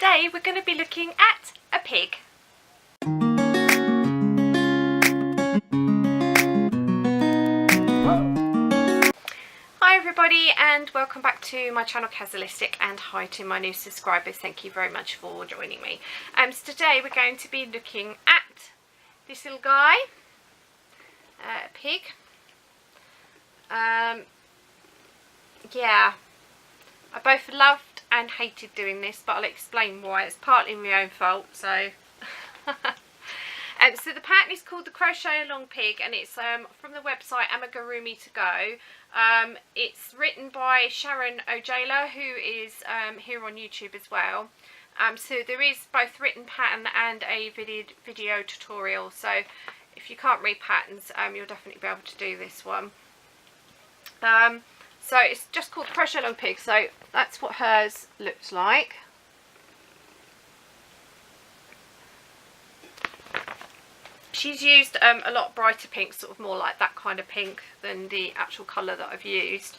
today we're going to be looking at a pig. Hi everybody and welcome back to my channel Kazzalistic, and hi to my new subscribers, thank you very much for joining me. So today we're going to be looking at this little guy, a pig. Yeah, I both loved and hated doing this, but I'll explain why. It's partly my own fault, so so the pattern is called the Crochet Along Pig, and it's from the website Amigurumi to Go. It's written by Sharon Ojala, who is here on YouTube as well. So there is both written pattern and a video tutorial, so if you can't read patterns, you'll definitely be able to do this one. So it's just called Crochet Along Pig, so that's what hers looks like. She's used a lot brighter pink, sort of more like that kind of pink than the actual colour that I've used.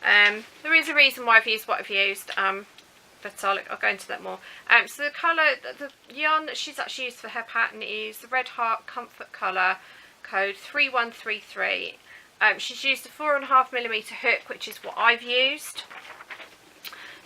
There is a reason why I've used what I've used, but I'll go into that more. So the colour, the yarn that she's actually used for her pattern is the Red Heart Comfort Colour, code 3133. She's used a 4.5mm hook, which is what I've used.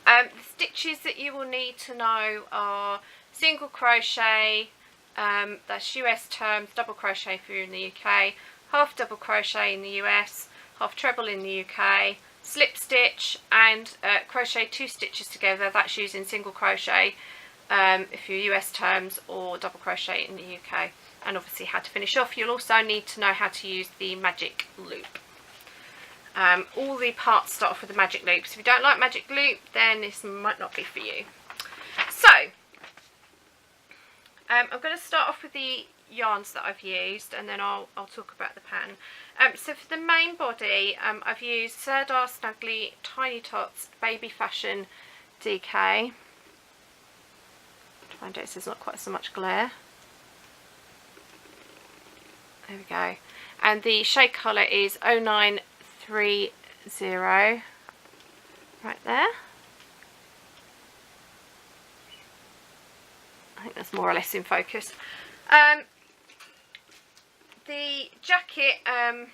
The stitches that you will need to know are single crochet, that's US terms, double crochet if you're in the UK, half double crochet in the US, half treble in the UK, slip stitch, and crochet 2 stitches together, that's using single crochet if you're US terms, or double crochet in the UK. And obviously how to finish off. You'll also need to know how to use the magic loop. All the parts start off with the magic loop, so if you don't like magic loop, then this might not be for you. So I'm going to start off with the yarns that I've used, and then I'll talk about the pattern. So for the main body, I've used Sirdar Snuggly Tiny Tots Baby Fashion DK. Find out so there's not quite so much glare. There we go. And the shade colour is 0930, right there. I think that's more or less in focus. The jacket, I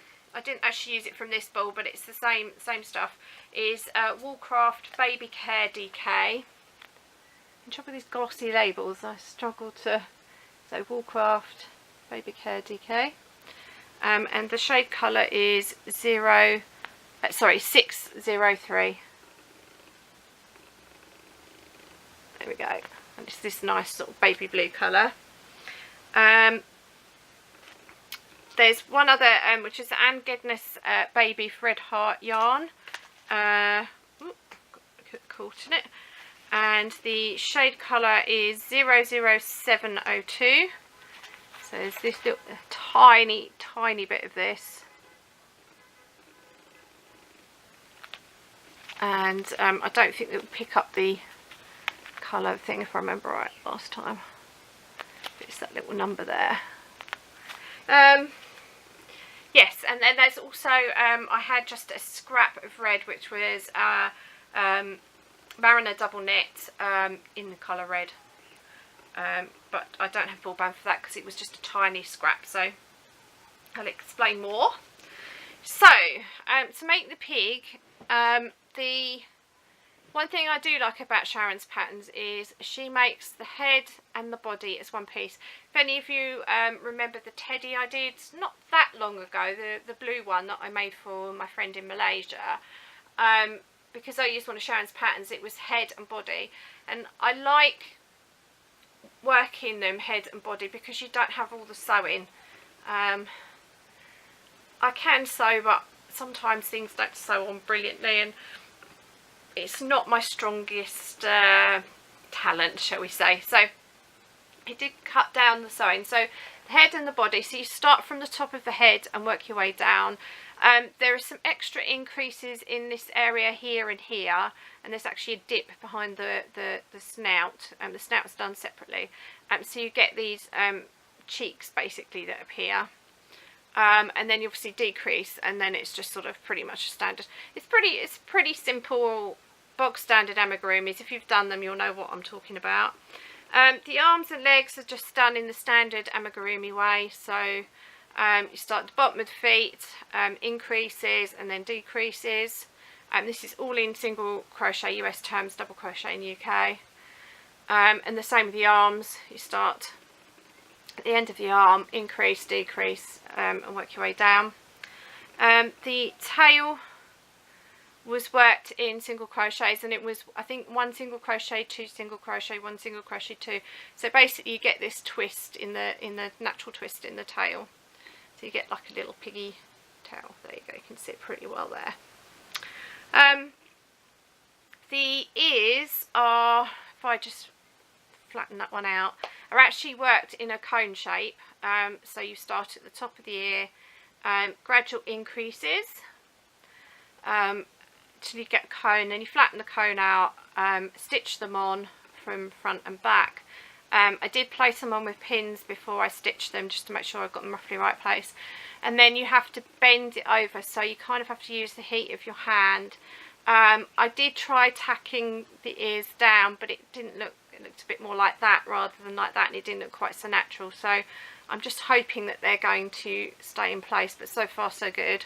didn't actually use it from this ball, but it's the same stuff, is Woolcraft Baby Care DK. In trouble with these glossy labels, I struggle to. So Woolcraft Baby Care DK. And the shade colour is 603. There we go. And it's this nice sort of baby blue colour. There's one other, which is the Anne Gedness Baby Red Heart yarn. Got caught in it. And the shade colour is 00702. So there's this little tiny bit of this, and I don't think it will pick up the colour thing if I remember right last time. It's that little number there. Yes, and then there's also I had just a scrap of red, which was Mariner double knit in the colour red. But I don't have ball band for that because it was just a tiny scrap, so I'll explain more. So to make the pig, the one thing I do like about Sharon's patterns is she makes the head and the body as one piece. If any of you remember the teddy I did not that long ago, the blue one that I made for my friend in Malaysia, because I used one of Sharon's patterns, it was head and body, and I like working them head and body because you don't have all the sewing. I can sew, but sometimes things don't sew on brilliantly, and it's not my strongest talent, shall we say. So it did cut down the sewing. So the head and the body, so you start from the top of the head and work your way down. There are some extra increases in this area here and here, and there's actually a dip behind the snout, and the snout's done separately. So you get these cheeks basically that appear, and then you obviously decrease, and then it's just sort of pretty much a standard. It's pretty simple bog standard amigurumis. If you've done them, you'll know what I'm talking about. The arms and legs are just done in the standard amigurumi way. So you start at the bottom of the feet, increases and then decreases. This is all in single crochet US terms, double crochet in UK. And the same with the arms. You start at the end of the arm, increase, decrease, and work your way down. The tail was worked in single crochets, and it was, I think, 1 single crochet, 2 single crochet, 1 single crochet, 2. So basically you get this twist in the natural twist in the tail. So you get like a little piggy tail. There you go, you can see it pretty well there. The ears are, if I just flatten that one out, are actually worked in a cone shape. So you start at the top of the ear, gradual increases till you get a cone, then you flatten the cone out, stitch them on from front and back. I did place them on with pins before I stitched them, just to make sure I got them roughly right place. And then you have to bend it over, so you kind of have to use the heat of your hand. I did try tacking the ears down, but it didn't look, it looked a bit more like that rather than like that, and it didn't look quite so natural. So I'm just hoping that they're going to stay in place, but so far so good.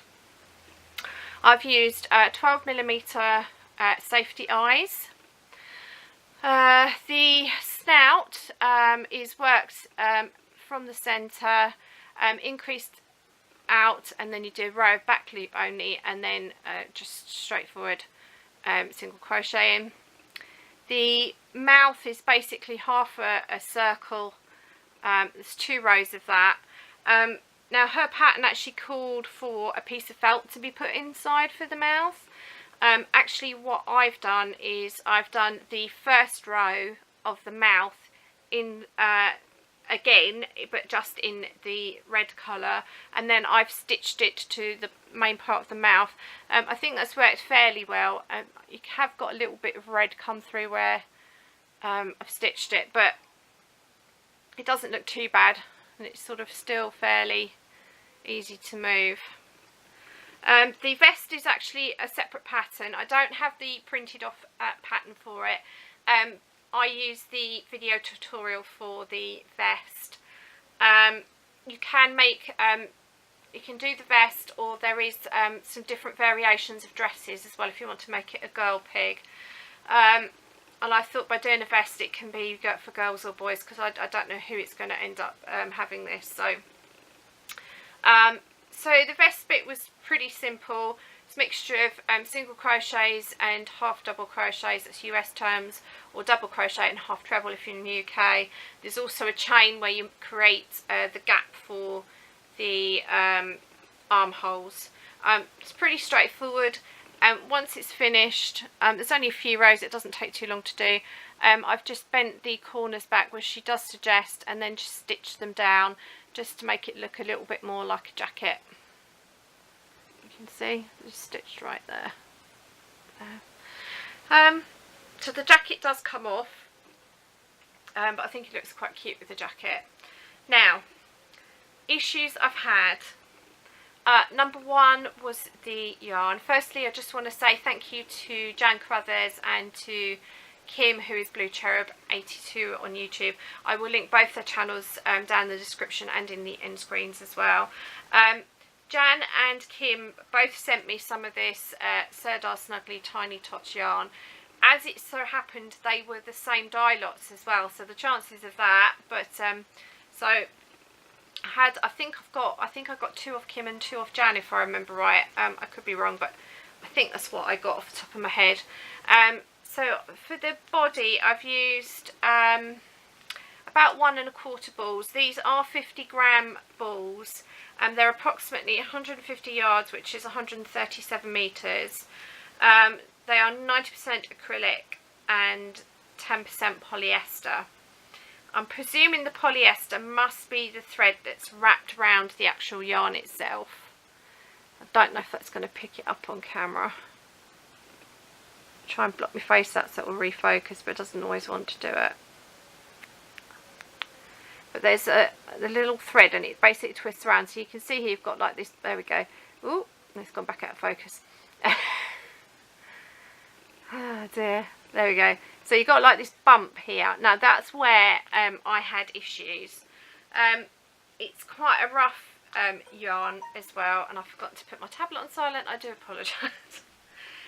I've used 12mm safety eyes. The snout is worked from the centre, increased out, and then you do a row of back loop only, and then just straightforward single crochet in. The mouth is basically half a circle. There's 2 rows of that. Now her pattern actually called for a piece of felt to be put inside for the mouth. Actually what I've done is I've done the first row of the mouth in again, but just in the red colour, and then I've stitched it to the main part of the mouth. I think that's worked fairly well. You have got a little bit of red come through where I've stitched it, but it doesn't look too bad, and it's sort of still fairly easy to move. The vest is actually a separate pattern. I don't have the printed off pattern for it. I use the video tutorial for the vest. You can make, you can do the vest, or there is some different variations of dresses as well if you want to make it a girl pig. And I thought by doing a vest it can be for girls or boys, because I don't know who it's going to end up having this. So, so the vest bit was pretty simple. It's a mixture of single crochets and half double crochets, that's US terms, or double crochet and half treble if you're in the UK. There's also a chain where you create the gap for the armholes. It's pretty straightforward. Once it's finished, there's only a few rows, it doesn't take too long to do. I've just bent the corners back, which she does suggest, and then just stitched them down just to make it look a little bit more like a jacket. You can see, it's stitched right there. So the jacket does come off, but I think it looks quite cute with the jacket. Now, issues I've had. Number 1 was the yarn. Firstly, I just want to say thank you to Jan Carruthers and to Kim, who is Blue Cherub 82 on YouTube. I will link both their channels down in the description and in the end screens as well. Jan and Kim both sent me some of this Sirdar Snuggly Tiny Tots yarn. As it so happened, they were the same dye lots as well, so the chances of that. But so I think I got 2 off Kim and 2 off Jan, if I remember right. I could be wrong, but I think that's what I got off the top of my head. So for the body, I've used about 1 1/4 balls. These are 50-gram balls, and they're approximately 150 yards, which is 137 meters. They are 90% acrylic and 10% polyester. I'm presuming the polyester must be the thread that's wrapped around the actual yarn itself. I don't know if that's going to pick it up on camera. Try and block my face out so it will refocus, but it doesn't always want to do it. But there's the little thread, and it basically twists around, so you can see here you've got like this. There we go. Ooh, it's gone back out of focus. Oh dear, there we go. So you've got like this bump here. Now that's where I had issues. It's quite a rough yarn as well, and I forgot to put my tablet on silent. I do apologise.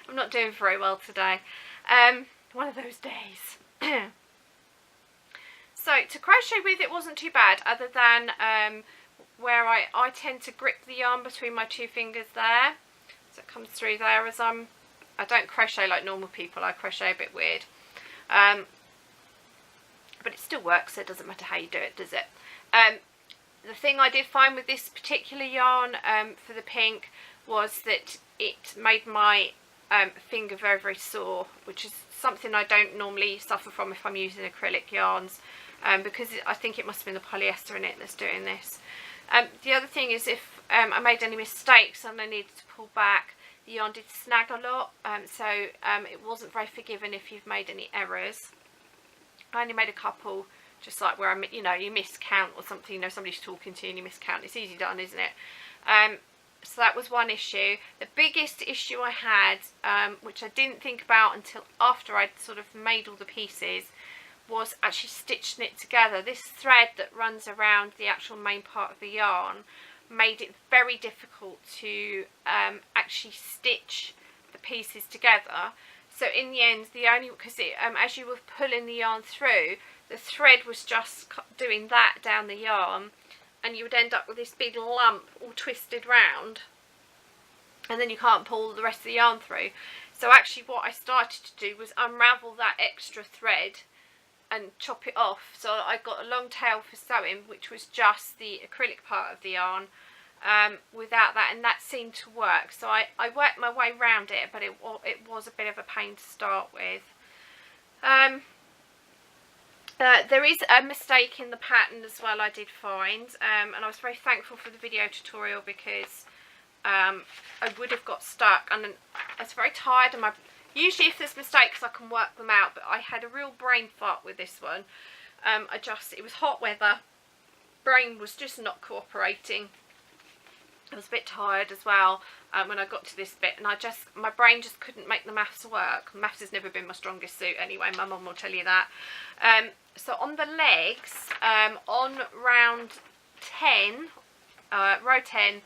I'm not doing very well today. One of those days. So to crochet with, it wasn't too bad, other than where I tend to grip the yarn between my two fingers there, so it comes through there as I don't crochet like normal people. I crochet a bit weird, but it still works, so it doesn't matter how you do it, does it? The thing I did find with this particular yarn for the pink was that it made my finger very, very sore, which is something I don't normally suffer from if I'm using acrylic yarns, because I think it must have been the polyester in it that's doing this. The other thing is, if I made any mistakes and I needed to pull back, the yarn did snag a lot, so it wasn't very forgiving if you've made any errors. I only made a couple, just like where you miscount or something, somebody's talking to you and you miscount. It's easy done, isn't it? So that was one issue. The biggest issue I had, which I didn't think about until after I'd sort of made all the pieces, was actually stitching it together. This thread that runs around the actual main part of the yarn made it very difficult to actually stitch the pieces together. So in the end, because as you were pulling the yarn through, the thread was just doing that down the yarn, and you would end up with this big lump all twisted round, and then you can't pull the rest of the yarn through. So actually what I started to do was unravel that extra thread and chop it off. So I got a long tail for sewing, which was just the acrylic part of the yarn, without that, and that seemed to work. So I worked my way around it, but it was a bit of a pain to start with. There is a mistake in the pattern as well, I did find, and I was very thankful for the video tutorial, because I would have got stuck, and I was very tired, and usually if there's mistakes I can work them out, but I had a real brain fart with this one. It was hot weather, brain was just not cooperating. I was a bit tired as well when I got to this bit, and my brain just couldn't make the maths work. Maths has never been my strongest suit anyway, my mum will tell you that. So on the legs, on round 10, row 10,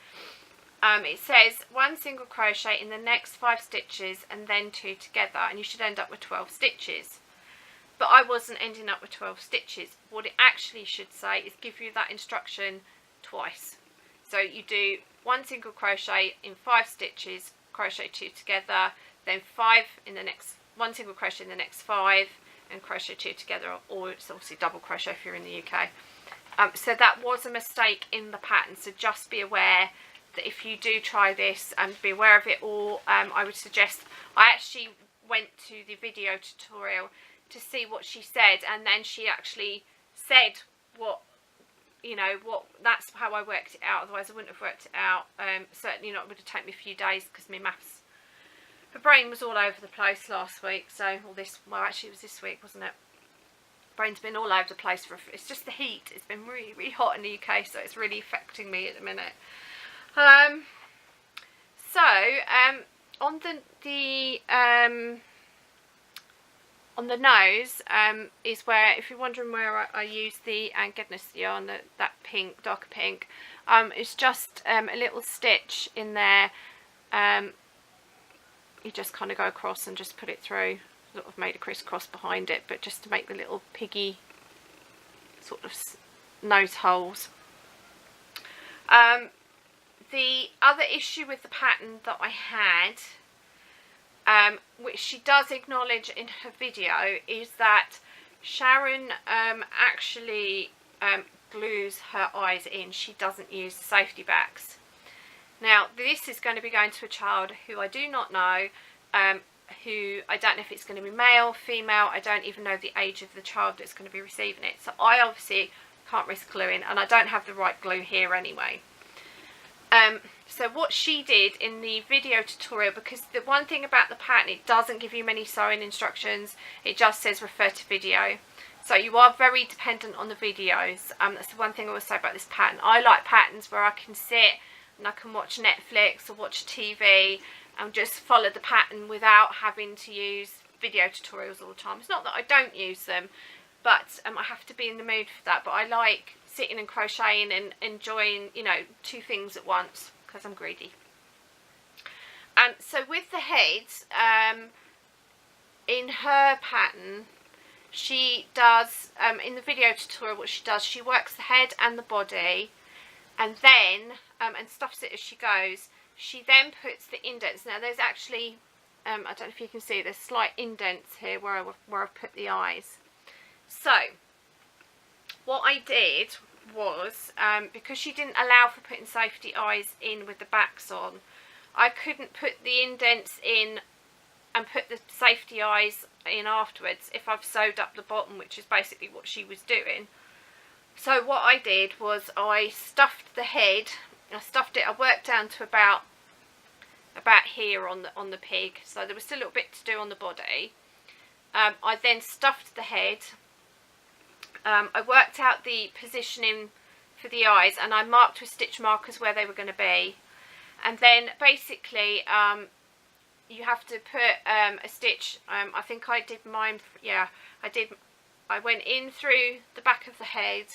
it says 1 single crochet in the next 5 stitches and then 2 together, and you should end up with 12 stitches. But I wasn't ending up with 12 stitches. What it actually should say is give you that instruction twice. So you do 1 single crochet in 5 stitches, crochet 2 together, then 1 single crochet in the next 5, and crochet 2 together, or it's obviously double crochet if you're in the UK. So that was a mistake in the pattern, so just be aware that if you do try this, and be aware of it all. I would suggest, I actually went to the video tutorial to see what she said, and then she actually said that's how I worked it out. Otherwise I wouldn't have worked it out. Certainly not, it would have taken me a few days, because my maths, the brain was all over the place last week. So actually it was this week, wasn't it? Brain's been all over the place it's just the heat. It's been really, really hot in the UK, so it's really affecting me at the minute. On the nose is where, if you're wondering where I use the goodness yarn, that pink, darker pink, it's just a little stitch in there. You just kind of go across and just put it through. Sort of made a crisscross behind it, but just to make the little piggy sort of nose holes. The other issue with the pattern that I had, which she does acknowledge in her video, is that Sharon actually glues her eyes in. She doesn't use safety backs. Now this is going to be going to a child who I do not know, who I don't know if it's going to be male, female. I don't even know the age of the child that's going to be receiving it, so I obviously can't risk gluing, and I don't have the right glue here anyway. So what she did in the video tutorial, because the one thing about the pattern, it doesn't give you many sewing instructions, it just says refer to video, so you are very dependent on the videos. That's the one thing I will say about this pattern. I like patterns where I can sit and I can watch Netflix or watch TV and just follow the pattern without having to use video tutorials all the time. It's not that I don't use them, but I have to be in the mood for that. But I like sitting and crocheting and enjoying, you know, 2 things at once, because I'm greedy. So with the heads, in her pattern, she does, in the video tutorial, what she does, she works the head and the body, and then, and stuffs it as she goes. She then puts the indents. Now there's actually, I don't know if you can see, there's slight indents here where I've put the eyes. So, what I did was, because she didn't allow for putting safety eyes in with the backs on, I couldn't put the indents in and put the safety eyes in afterwards if I've sewed up the bottom, which is basically what she was doing. So what I did was I stuffed the head. I worked down to about here on the pig, so there was still a little bit to do on the body. I then stuffed the head. I worked out the positioning for the eyes, and I marked with stitch markers where they were going to be. And then basically you have to put a stitch. I think I did mine. Yeah, I did. I went in through the back of the head.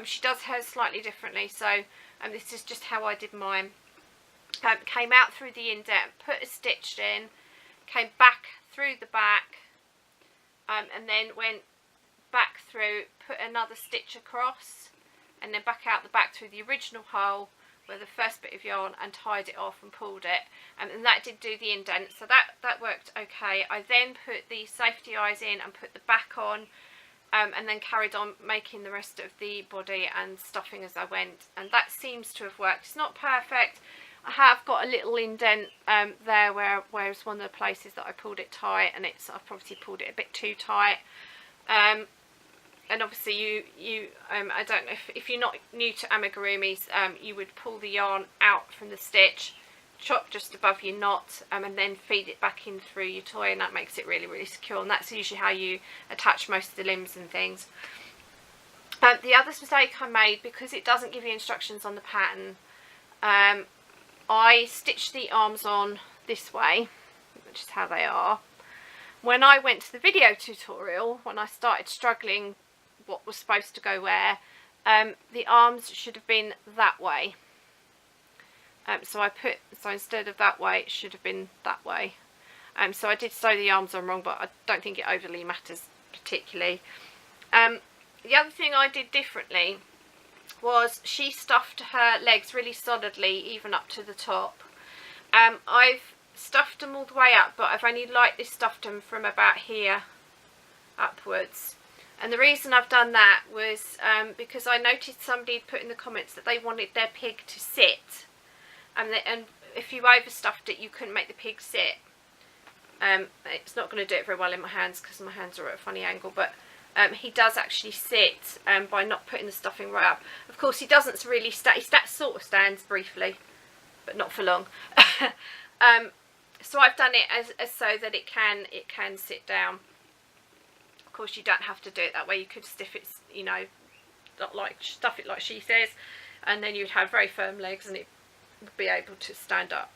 She does hers slightly differently, so this is just how I did mine. Came out through the indent, put a stitch in, came back through the back, and then went back through, put another stitch across, and then back out the back through the original hole with the first bit of yarn, and tied it off and pulled it, and that did do the indent, so that worked okay. I then put the safety eyes in and put the back on, and then carried on making the rest of the body and stuffing as I went, and that seems to have worked. It's not perfect. I have got a little indent there where it's one of the places that I pulled it tight, and I've probably pulled it a bit too tight. And obviously you I don't know if you're not new to amigurumis, you would pull the yarn out from the stitch, chop just above your knot, and then feed it back in through your toy, and that makes it really, really secure, and that's usually how you attach most of the limbs and things. The other mistake I made, because it doesn't give you instructions on the pattern, I stitched the arms on this way, which is how they are. When I went to the video tutorial, when I started struggling what was supposed to go where, the arms should have been that way. So instead of that way, it should have been that way. So I did sew the arms on wrong, but I don't think it overly matters particularly. The other thing I did differently was she stuffed her legs really solidly, even up to the top. I've stuffed them all the way up, but I've only lightly stuffed them from about here upwards. And the reason I've done that was because I noticed somebody had put in the comments that they wanted their pig to sit, and if you overstuffed it, you couldn't make the pig sit. It's not going to do it very well in my hands because my hands are at a funny angle, but he does actually sit by not putting the stuffing right up. Of course, he doesn't really stand. He sort of stands briefly, but not for long. So I've done it as so that it can sit down. Of course, you don't have to do it that way. You could stiff it, you know, stuff it like she says, and then you'd have very firm legs, and it would be able to stand up.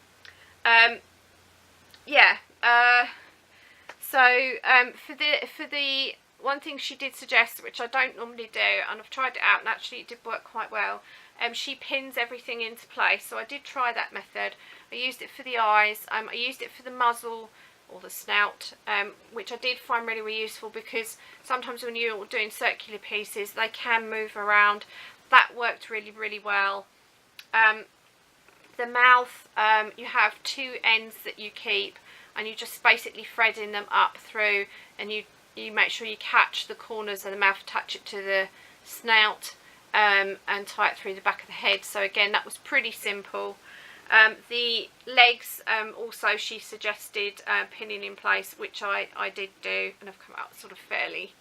For the one thing she did suggest, which I don't normally do, and I've tried it out, and actually it did work quite well. She pins everything into place, so I did try that method. I used it for the eyes. I used it for the muzzle or the snout, which I did find really, really useful, because sometimes when you're doing circular pieces, they can move around. That worked really, really well. The mouth, you have 2 ends that you keep, and you just basically threading them up through, and you make sure you catch the corners of the mouth, attach it to the snout, and tie it through the back of the head. So again, that was pretty simple. The legs, also she suggested pinning in place, which I did do, and I've come out sort of fairly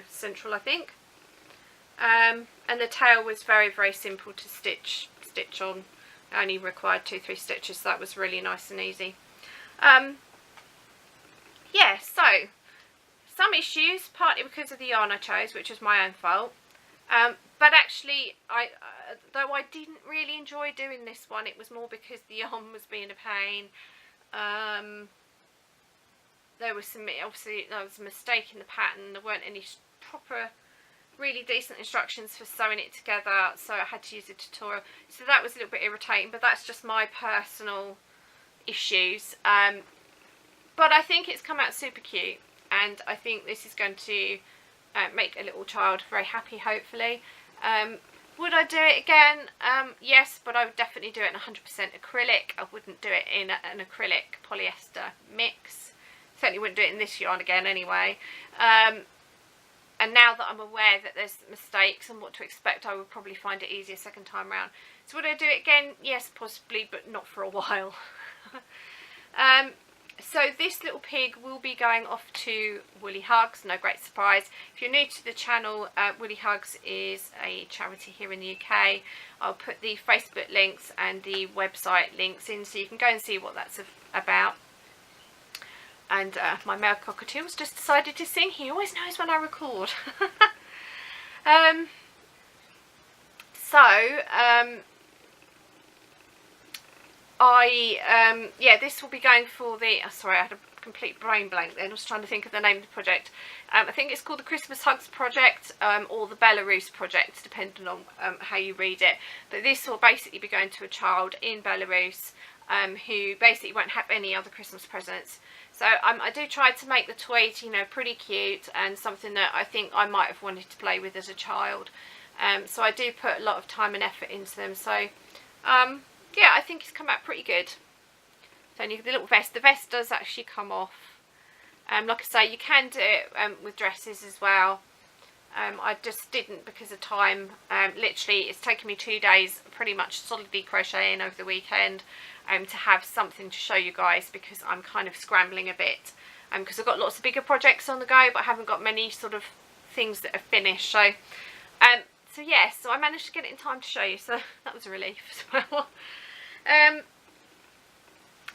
central, I think. And the tail was very, very simple to stitch on. I only required 2-3 stitches, so that was really nice and easy. Yeah, so some issues, partly because of the yarn I chose, which was my own fault. But actually, though I didn't really enjoy doing this one, it was more because the yarn was being a pain. there was some, obviously there was a mistake in the pattern. There weren't any proper, really decent instructions for sewing it together, so I had to use a tutorial. So that was a little bit irritating, but that's just my personal issues. But I think it's come out super cute, and I think this is going to make a little child very happy, hopefully. Would I do it again? Yes, but I would definitely do it in 100% acrylic. I wouldn't do it in an acrylic polyester mix. Certainly wouldn't do it in this yarn again anyway. And now that I'm aware that there's mistakes and what to expect, I would probably find it easier second time round. So would I do it again? Yes, possibly, but not for a while. So this little pig will be going off to Woolly Hugs, no great surprise. If you're new to the channel, Woolly Hugs is a charity here in the UK. I'll put the Facebook links and the website links in so you can go and see what that's about. And my male cockatoo has just decided to sing. He always knows when I record. Yeah, this will be going for the, sorry, I had a complete brain blank then. I was trying to think of the name of the project. I think it's called the Christmas Hugs Project, or the Belarus Project, depending on how you read it. But this will basically be going to a child in Belarus who basically won't have any other Christmas presents. So I do try to make the toys, you know, pretty cute and something that I think I might have wanted to play with as a child. So I do put a lot of time and effort into them. So yeah, I think it's come out pretty good. So you get the little vest. The vest does actually come off. Like I say, you can do it with dresses as well. I just didn't because of time. Literally, it's taken me 2 days pretty much solidly crocheting over the weekend to have something to show you guys, because I'm kind of scrambling a bit. Because I've got lots of bigger projects on the go, but I haven't got many sort of things that are finished. So, so yes, so I managed to get it in time to show you. So that was a relief as well.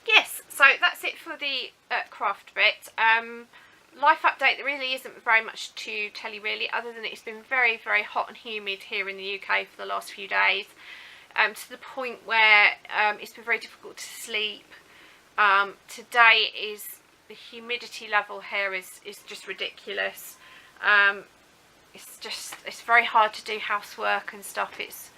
Yes, so that's it for the craft bit. Life update, there really isn't very much to tell you really, other than it's been very, very hot and humid here in the UK for the last few days, to the point where it's been very difficult to sleep. Today is, the humidity level here is just ridiculous. It's very hard to do housework and stuff. It's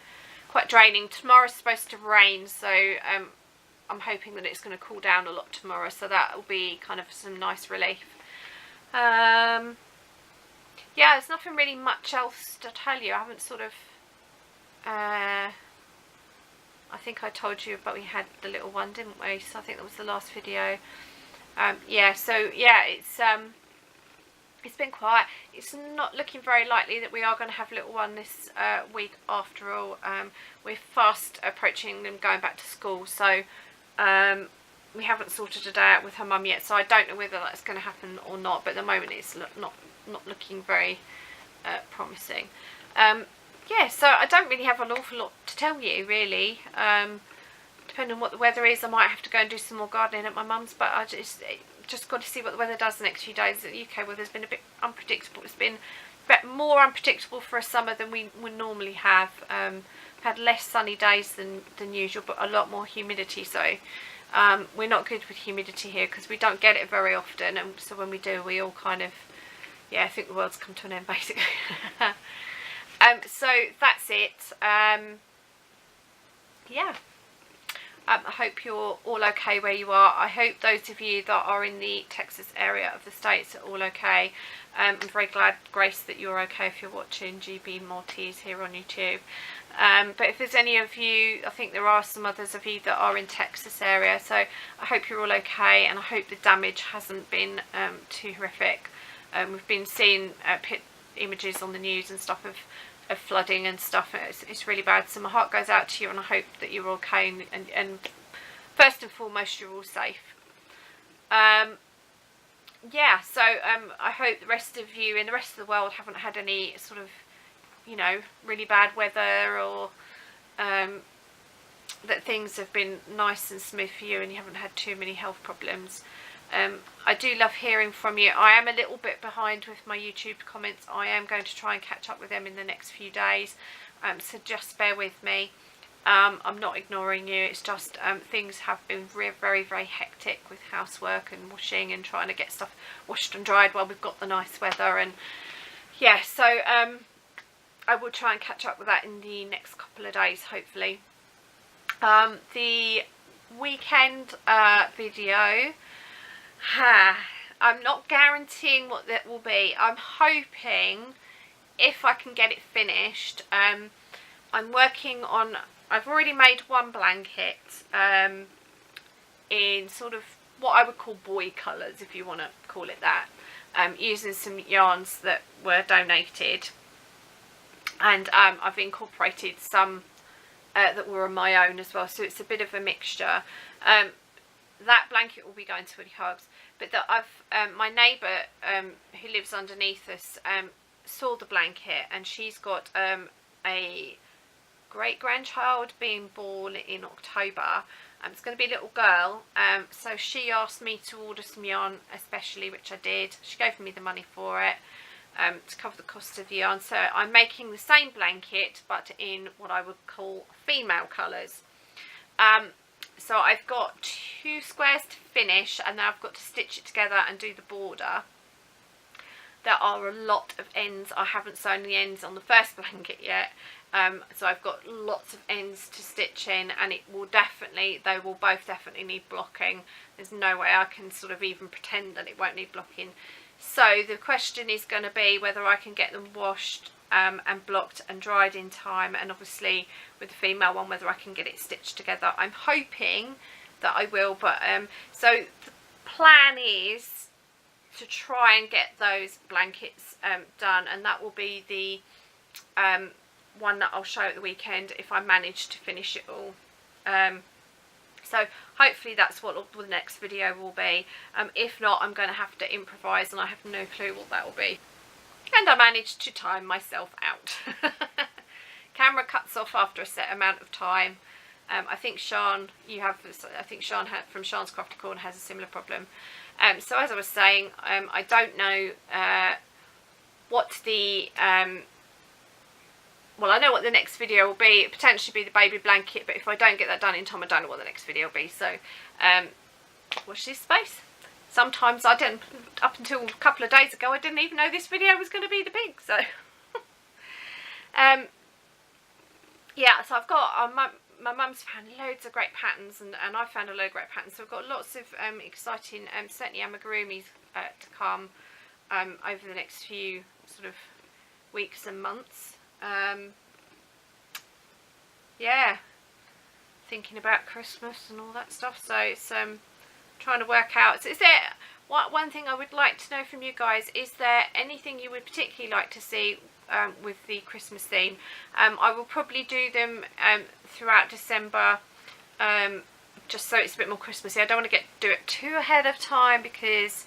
quite draining. Tomorrow's supposed to rain, so I'm hoping that it's going to cool down a lot tomorrow, so that will be kind of some nice relief. Yeah, there's nothing really much else to tell you. I haven't sort of I think I told you about, we had the little one, didn't we? So I think that was the last video. Yeah, so yeah, it's been quiet. It's not looking very likely that we are going to have a little one this week after all. We're fast approaching them going back to school, so we haven't sorted a day out with her mum yet, so I don't know whether that's going to happen or not, but at the moment it's not looking very promising. Yeah, so I don't really have an awful lot to tell you really. Depending on what the weather is, I might have to go and do some more gardening at my mum's, but I just got to see what the weather does the next few days. The UK weather's been a bit unpredictable. It's been a bit more unpredictable for a summer than we would normally have. Had less sunny days than usual, but a lot more humidity, so we're not good with humidity here because we don't get it very often, and so when we do, we all kind of, yeah, I think the world's come to an end basically. So that's it. Yeah. I hope you're all okay where you are. I hope those of you that are in the Texas area of the States are all okay. I'm very glad, Grace, that you're okay if you're watching GB Maltese here on YouTube. But if there's any of you, I think there are some others of you that are in Texas area, so I hope you're all okay, and I hope the damage hasn't been too horrific. We've been seeing images on the news and stuff of flooding and stuff. It's really bad, so my heart goes out to you, and I hope that you're okay, and first and foremost you're all safe. Yeah, so I hope the rest of you in the rest of the world haven't had any sort of, you know, really bad weather, or that things have been nice and smooth for you and you haven't had too many health problems. I do love hearing from you. I am a little bit behind with my YouTube comments. I am going to try and catch up with them in the next few days, so just bear with me. I'm not ignoring you. It's just things have been very, very hectic with housework and washing and trying to get stuff washed and dried while we've got the nice weather. And yeah, so I will try and catch up with that in the next couple of days, hopefully. The weekend video, I'm not guaranteeing what that will be. I'm hoping, if I can get it finished, I'm working on, I've already made one blanket in sort of what I would call boy colours, if you want to call it that, using some yarns that were donated, and I've incorporated some that were on my own as well, so it's a bit of a mixture. That blanket will be going to Woody Hugs, but that my neighbour who lives underneath us saw the blanket, and she's got a great-grandchild being born in October. It's going to be a little girl, so she asked me to order some yarn especially, which I did. She gave me the money for it to cover the cost of the yarn. So I'm making the same blanket but in what I would call female colours. So I've got 2 squares to finish, and then I've got to stitch it together and do the border. There are a lot of ends. I haven't sewn the ends on the first blanket yet, so I've got lots of ends to stitch in, and it will definitely, they will both definitely need blocking. There's no way I can sort of even pretend that it won't need blocking. So the question is going to be whether I can get them washed and blocked and dried in time, and obviously with the female one whether I can get it stitched together. I'm hoping that I will, but so the plan is to try and get those blankets done, and that will be the one that I'll show at the weekend if I manage to finish it all. So hopefully that's what the next video will be. If not, I'm going to have to improvise, and I have no clue what that will be. And I managed to time myself out. Camera cuts off after a set amount of time. I think Sean, Sean from Sean's Crafty Corner has a similar problem. So as I was saying, I don't know what the well, I know what the next video will be. It potentially be the baby blanket, but if I don't get that done in time, I don't know what the next video will be. So watch this space. Sometimes I didn't, up until a couple of days ago, I didn't even know this video was going to be the pig. So yeah, so I've got my mum's found loads of great patterns, and I found a load of great patterns. So I've got lots of exciting, certainly amigurumis to come over the next few sort of weeks and months. Yeah, thinking about Christmas and all that stuff. So it's trying to work out. So is there one thing I would like to know from you guys? Is there anything you would particularly like to see with the Christmas theme? I will probably do them throughout December, just so it's a bit more Christmassy. I don't want to do it too ahead of time, because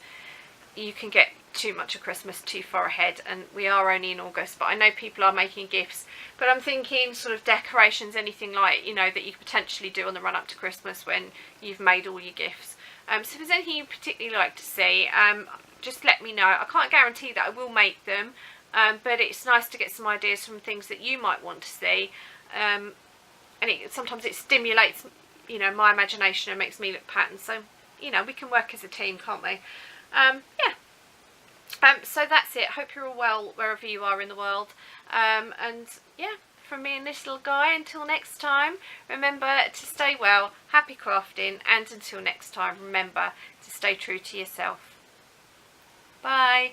you can get too much of Christmas too far ahead, and we are only in August. But I know people are making gifts, but I'm thinking sort of decorations, anything like, you know, that you could potentially do on the run up to Christmas when you've made all your gifts. So if there's anything you particularly like to see, just let me know. I can't guarantee that I will make them, but it's nice to get some ideas from things that you might want to see, and sometimes it stimulates, you know, my imagination and makes me look at patterns. So, you know, we can work as a team, can't we? Yeah. So that's it. Hope you're all well wherever you are in the world. And yeah, from me and this little guy, until next time, remember to stay well, happy crafting, and until next time, remember to stay true to yourself. Bye.